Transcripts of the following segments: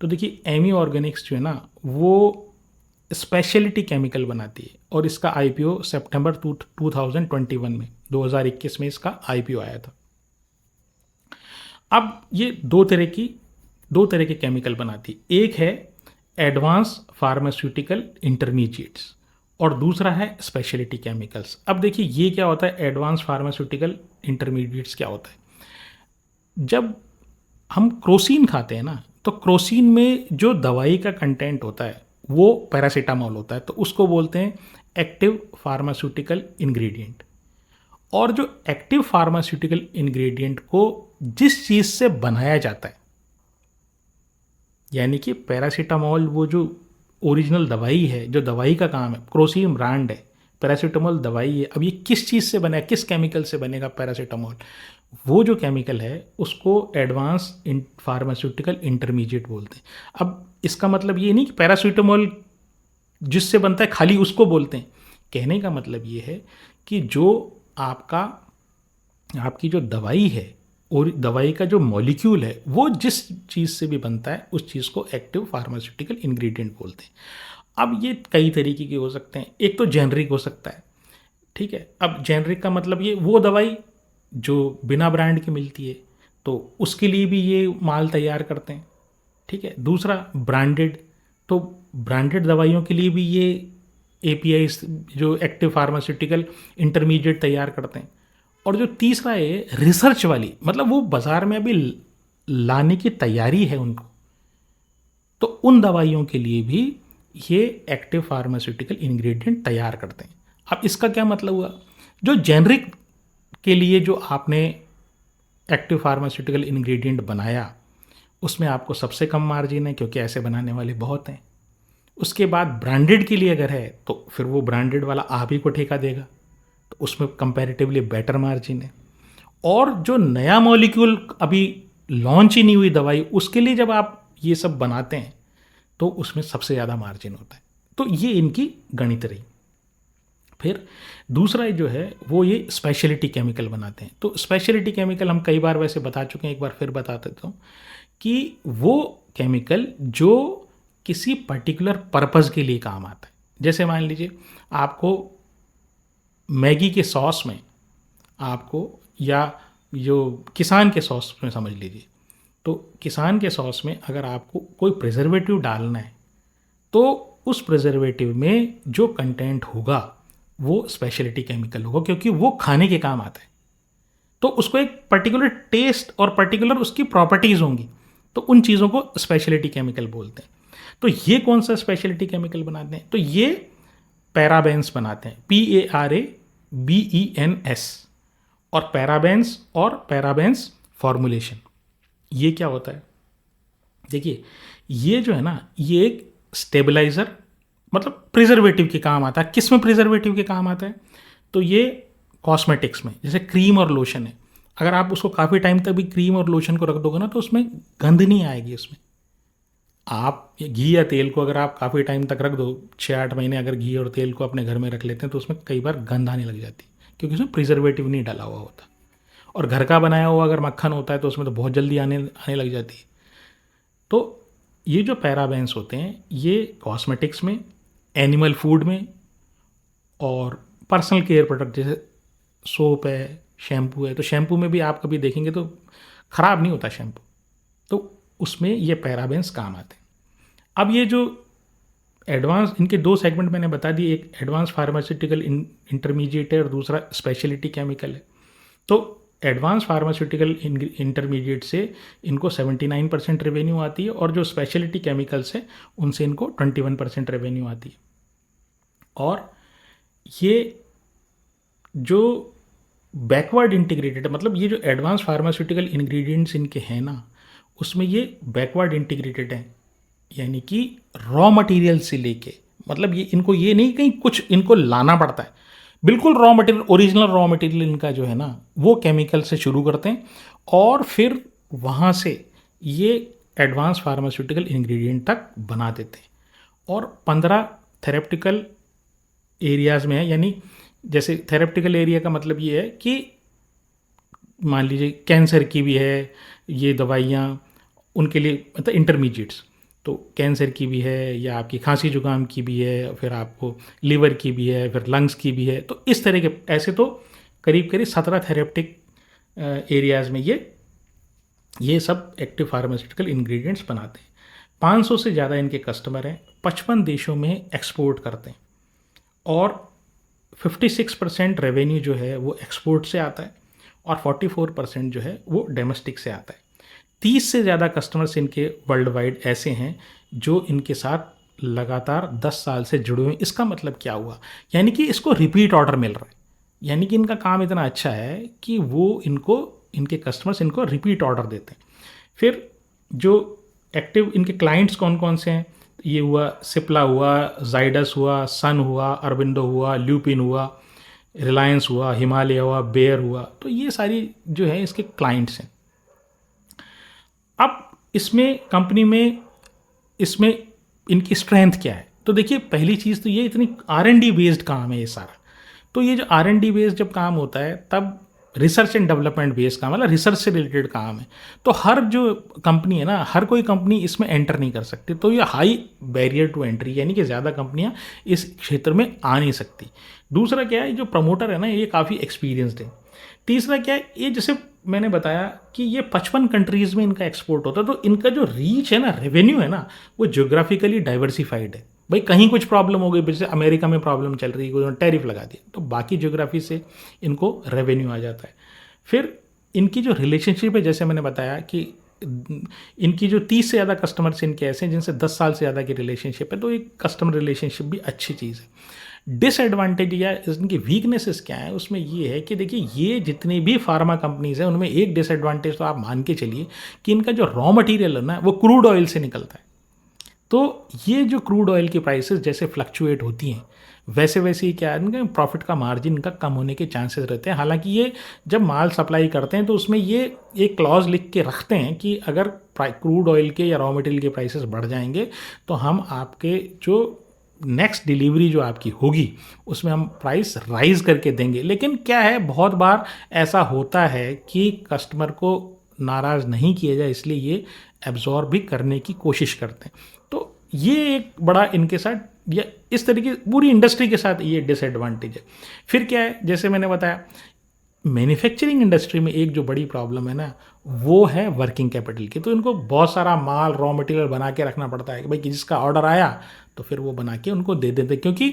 तो देखिए Amy Organics जो है ना वो स्पेशलिटी केमिकल बनाती है और इसका आईपीओ सितंबर 2021 में 2021 में इसका आईपीओ आया था। अब ये दो तरह के केमिकल बनाती है। एक है एडवांस फार्मास्यूटिकल इंटरमीडिएट्स और दूसरा है स्पेशलिटी केमिकल्स। अब देखिए ये क्या होता है, एडवांस फार्मास्यूटिकल इंटरमीडिएट्स क्या होता है। जब हम क्रोसिन खाते हैं ना तो क्रोसिन में जो दवाई का कंटेंट होता है वो पैरासीटामोल होता है, तो उसको बोलते हैं एक्टिव फार्मास्यूटिकल इंग्रेडिएंट। और जो एक्टिव फार्मास्यूटिकल इंग्रेडिएंट को जिस चीज़ से बनाया जाता है, यानी कि पैरासीटामोल वो जो ओरिजिनल दवाई है, जो दवाई का काम है, क्रोसिन ब्रांड है, पैरासीटामोल दवाई है। अब ये किस चीज़ से बना है, किस केमिकल से बनेगा पैरासीटामोल, वो जो केमिकल है उसको एडवांस फार्मास्यूटिकल इंटरमीडिएट बोलते हैं। अब इसका मतलब ये नहीं कि पैरासीटामोल जिससे बनता है खाली उसको बोलते हैं। कहने का मतलब ये है कि जो आपकी जो दवाई है और दवाई का जो मॉलिक्यूल है वो जिस चीज़ से भी बनता है उस चीज़ को एक्टिव फार्मास्यूटिकल इंग्रेडिएंट बोलते हैं। अब ये कई तरीके के हो सकते हैं। एक तो जेनरिक हो सकता है, ठीक है। अब जेनरिक का मतलब ये वो दवाई जो बिना ब्रांड के मिलती है, तो उसके लिए भी ये माल तैयार करते हैं, ठीक है। दूसरा ब्रांडेड, तो ब्रांडेड दवाइयों के लिए भी ये एपीआई जो एक्टिव फार्मास्यूटिकल इंटरमीडिएट तैयार करते हैं। और जो तीसरा है रिसर्च वाली, मतलब वो बाज़ार में अभी लाने की तैयारी है उनको, तो उन दवाइयों के लिए भी ये एक्टिव फार्मास्यूटिकल इंग्रेडिएंट तैयार करते हैं। अब इसका क्या मतलब हुआ, जो जेनरिक के लिए जो आपने एक्टिव फार्मास्यूटिकल इंग्रेडिएंट बनाया उसमें आपको सबसे कम मार्जिन है क्योंकि ऐसे बनाने वाले बहुत हैं। उसके बाद ब्रांडेड के लिए अगर है तो फिर वो ब्रांडेड वाला आप ही को ठेका देगा, तो उसमें कंपैरेटिवली बेटर मार्जिन है। और जो नया मॉलिक्यूल अभी लॉन्च ही नहीं हुई दवाई, उसके लिए जब आप ये सब बनाते हैं तो उसमें सबसे ज़्यादा मार्जिन होता है। तो ये इनकी गणित रही। फिर दूसरा जो है वो ये स्पेशलिटी केमिकल बनाते हैं। तो स्पेशलिटी केमिकल हम कई बार वैसे बता चुके हैं, एक बार फिर बता देता हूँ कि वो केमिकल जो किसी पर्टिकुलर पर्पज़ के लिए काम आता है। जैसे मान लीजिए आपको मैगी के सॉस में आपको, या जो किसान के सॉस में समझ लीजिए, तो किसान के सॉस में अगर आपको कोई प्रिजर्वेटिव डालना है तो उस प्रिजर्वेटिव में जो कंटेंट होगा वो स्पेशलिटी केमिकल होगा क्योंकि वो खाने के काम आता है। तो उसको एक पर्टिकुलर टेस्ट और पर्टिकुलर उसकी प्रॉपर्टीज़ होंगी, तो उन चीज़ों को स्पेशलिटी केमिकल बोलते हैं। तो ये कौन सा स्पेशलिटी केमिकल बनाते हैं, तो ये पैराबेंस बनाते हैं, PARABENS। और पैराबेंस फॉर्मुलेशन, ये क्या होता है, देखिए ये जो है ना ये एक स्टेबलाइज़र मतलब प्रिजर्वेटिव के काम आता है। किस में प्रिजर्वेटिव के काम आता है, तो ये कॉस्मेटिक्स में, जैसे क्रीम और लोशन है, अगर आप उसको काफ़ी टाइम तक भी क्रीम और लोशन को रख दोगे ना तो उसमें गंध नहीं आएगी। उसमें आप घी या तेल को अगर आप काफ़ी टाइम तक रख दो, 6-8 महीने अगर घी और तेल को अपने घर में रख लेते हैं तो उसमें कई बार गंध आने लग जाती है क्योंकि उसमें प्रिजर्वेटिव नहीं डाला हुआ होता। और घर का बनाया हुआ अगर मक्खन होता है तो उसमें तो बहुत जल्दी आने आने लग जाती है। तो ये जो पैराबेंस होते हैं ये कॉस्मेटिक्स में, एनिमल फूड में और पर्सनल केयर प्रोडक्ट जैसे सोप है, शैम्पू है, तो शैम्पू में भी आप कभी देखेंगे तो ख़राब नहीं होता शैम्पू, तो उसमें ये पैराबेंस काम आते हैं। अब ये जो एडवांस, इनके दो सेगमेंट मैंने बता दिए, एक एडवांस फार्मास्यूटिकल इंटरमीडिएट है और दूसरा स्पेशलिटी केमिकल है। तो एडवांस फार्मास्यूटिकल इंटरमीडिएट से इनको 79% रेवेन्यू आती है और जो स्पेशलिटी केमिकल्स है उनसे इनको 21% रेवेन्यू आती है। और ये जो बैकवर्ड इंटीग्रेटेड, मतलब ये जो एडवांस फार्मास्यूटिकल इंग्रेडिएंट्स इनके हैं ना उसमें ये बैकवर्ड इंटीग्रेटेड हैं, यानी कि रॉ मटेरियल से लेके, मतलब ये इनको ये नहीं कहीं कुछ इनको लाना पड़ता है, बिल्कुल raw material, original raw material इनका जो है ना वो केमिकल से शुरू करते हैं और फिर वहाँ से ये एडवांस फार्मास्यूटिकल इंग्रेडिएंट तक बना देते हैं। और 15 थेरेप्टिकल एरियाज़ में है, यानी जैसे थेरेप्टिकल एरिया का मतलब ये है कि मान लीजिए कैंसर की भी है ये दवाइयाँ, उनके लिए मतलब इंटरमीडिएट्स, तो कैंसर की भी है, या आपकी खांसी जुकाम की भी है, फिर आपको लिवर की भी है, फिर लंग्स की भी है। तो इस तरह के ऐसे तो करीब करीब 17 थेरेप्टिक एरियाज़ में ये सब एक्टिव फार्मास्यूटिकल इंग्रेडिएंट्स बनाते हैं। 500 से ज़्यादा इनके कस्टमर हैं, 55 देशों में एक्सपोर्ट करते हैं, और 56% रेवेन्यू जो है वो एक्सपोर्ट से आता है, और 44% जो है वो डोमेस्टिक से आता है। 30 से ज़्यादा कस्टमर्स इनके वर्ल्ड वाइड ऐसे हैं जो इनके साथ लगातार 10 साल से जुड़े हुए हैं। इसका मतलब क्या हुआ, यानी कि इसको रिपीट ऑर्डर मिल रहा है, यानी कि इनका काम इतना अच्छा है कि वो इनके कस्टमर्स इनको रिपीट ऑर्डर देते हैं। फिर जो एक्टिव इनके क्लाइंट्स कौन कौन से हैं, ये हुआ सिप्ला हुआ, जाइडस हुआ, सन हुआ, अरविंदो हुआ, ल्यूपिन हुआ, रिलायंस हुआ, हिमालय हुआ, बेयर हुआ। तो ये सारी जो है इसके क्लाइंट्स हैं। अब इसमें कंपनी में इसमें इनकी स्ट्रेंथ क्या है, तो देखिए पहली चीज़ तो ये इतनी R&D बेस्ड काम है ये सारा। तो ये जो R&D बेस्ड जब काम होता है तब रिसर्च एंड डेवलपमेंट बेस्ड काम, मतलब रिसर्च से रिलेटेड काम है। तो हर जो कंपनी है ना, हर कोई कंपनी इसमें एंटर नहीं कर सकती। तो ये हाई बैरियर टू एंट्री, यानी कि ज़्यादा कंपनियां इस क्षेत्र में आ नहीं सकती। दूसरा क्या है, जो प्रमोटर है ना ये काफ़ी एक्सपीरियंसड है। तीसरा क्या है, ये जैसे मैंने बताया कि ये 55 कंट्रीज़ में इनका एक्सपोर्ट होता है, तो इनका जो रीच है ना, रेवेन्यू है ना, वो ज्योग्राफिकली डाइवर्सिफाइड है। भाई कहीं कुछ प्रॉब्लम हो गई, जैसे अमेरिका में प्रॉब्लम चल रही है, कोई टैरिफ लगा दिया, तो बाकी ज्योग्राफी से इनको रेवेन्यू आ जाता है। फिर इनकी जो रिलेशनशिप है, जैसे मैंने बताया कि इनकी जो 30 से ज़्यादा कस्टमर्स इनके ऐसे हैं जिनसे 10 साल से ज़्यादा की रिलेशनशिप है, तो एक कस्टमर रिलेशनशिप भी अच्छी चीज़ है। डिसएडवांटेज या इनकी वीकनेसेस क्या है, उसमें ये है कि देखिए ये जितनी भी फार्मा कंपनीज हैं उनमें एक डिसएडवांटेज तो आप मान के चलिए कि इनका जो रॉ मटेरियल है ना वो क्रूड ऑयल से निकलता है। तो ये जो क्रूड ऑयल की प्राइसेस जैसे फ्लक्चुएट होती हैं, वैसे वैसे ही क्या है, इनका प्रॉफिट का मार्जिन इनका कम होने के चांसेस रहते हैं। हालांकि ये जब माल सप्लाई करते हैं तो उसमें ये एक क्लॉज लिख के रखते हैं कि अगर क्रूड ऑयल के या रॉ मटेरियल के प्राइसेस बढ़ जाएंगे तो हम आपके जो नेक्स्ट डिलीवरी जो आपकी होगी उसमें हम प्राइस राइज करके देंगे। लेकिन क्या है, बहुत बार ऐसा होता है कि कस्टमर को नाराज़ नहीं किया जाए, इसलिए ये एब्जॉर्ब भी करने की कोशिश करते हैं। तो ये एक बड़ा इनके साथ या इस तरीके पूरी इंडस्ट्री के साथ ये डिसएडवांटेज है। फिर क्या है, जैसे मैंने बताया मैन्युफैक्चरिंग इंडस्ट्री में एक जो बड़ी प्रॉब्लम है ना वो है वर्किंग कैपिटल की। तो इनको बहुत सारा माल रॉ मटेरियल बना के रखना पड़ता है कि भाई जिसका ऑर्डर आया तो फिर वो बना के उनको दे देते, क्योंकि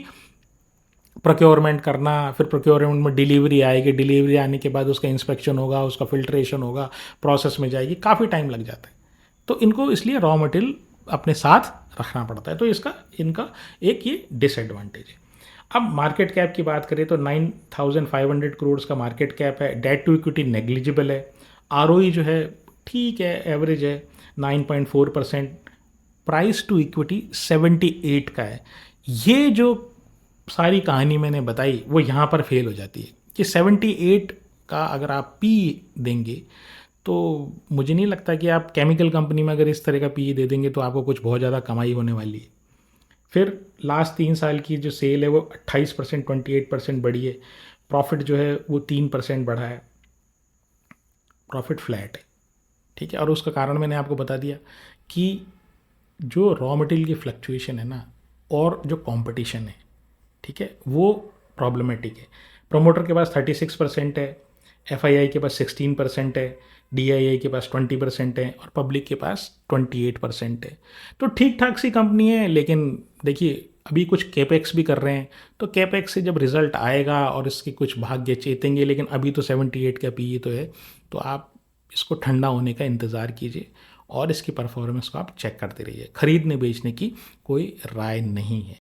प्रोक्योरमेंट करना, फिर प्रोक्योरमेंट में डिलीवरी आएगी, डिलीवरी आने के बाद उसका इंस्पेक्शन होगा, उसका फिल्ट्रेशन होगा, प्रोसेस में जाएगी, काफ़ी टाइम लग जाता है। तो इनको इसलिए रॉ मटेरियल अपने साथ रखना पड़ता है। तो इनका एक ये डिसएडवांटेज है। अब मार्केट कैप की बात करें तो 9,500 करोड़ का मार्केट कैप है। डेट टू इक्विटी नेग्लिजिबल है। आरओई जो है ठीक है, एवरेज है 9.4%। प्राइस टू इक्विटी 78 का है। ये जो सारी कहानी मैंने बताई वो यहाँ पर फेल हो जाती है कि 78 का अगर आप पी देंगे तो मुझे नहीं लगता कि आप केमिकल कंपनी में अगर इस तरह का पी दे देंगे तो आपको कुछ बहुत ज़्यादा कमाई होने वाली है। फिर लास्ट 3 साल की जो सेल है वो 28%, 28% बढ़ी है। प्रॉफिट जो है वो 3% बढ़ा है। प्रॉफिट फ्लैट है, ठीक है। और उसका कारण मैंने आपको बता दिया कि जो रॉ मटेरियल की फ्लक्चुएशन है ना और जो कंपटीशन है, ठीक है, वो प्रॉब्लमेटिक है। प्रमोटर के पास 36% है, एफआईआई के पास 16% है, डीआईआई के पास 20% है और पब्लिक के पास 28% है। तो ठीक ठाक सी कंपनी है। लेकिन देखिए अभी कुछ कैपेक्स भी कर रहे हैं, तो कैपेक्स से जब रिजल्ट आएगा और इसके कुछ भाग्य चेतेंगे। लेकिन अभी तो 78 का पीई तो है, तो आप इसको ठंडा होने का इंतज़ार कीजिए और इसकी परफॉर्मेंस को आप चेक करते रहिए। खरीदने बेचने की कोई राय नहीं है।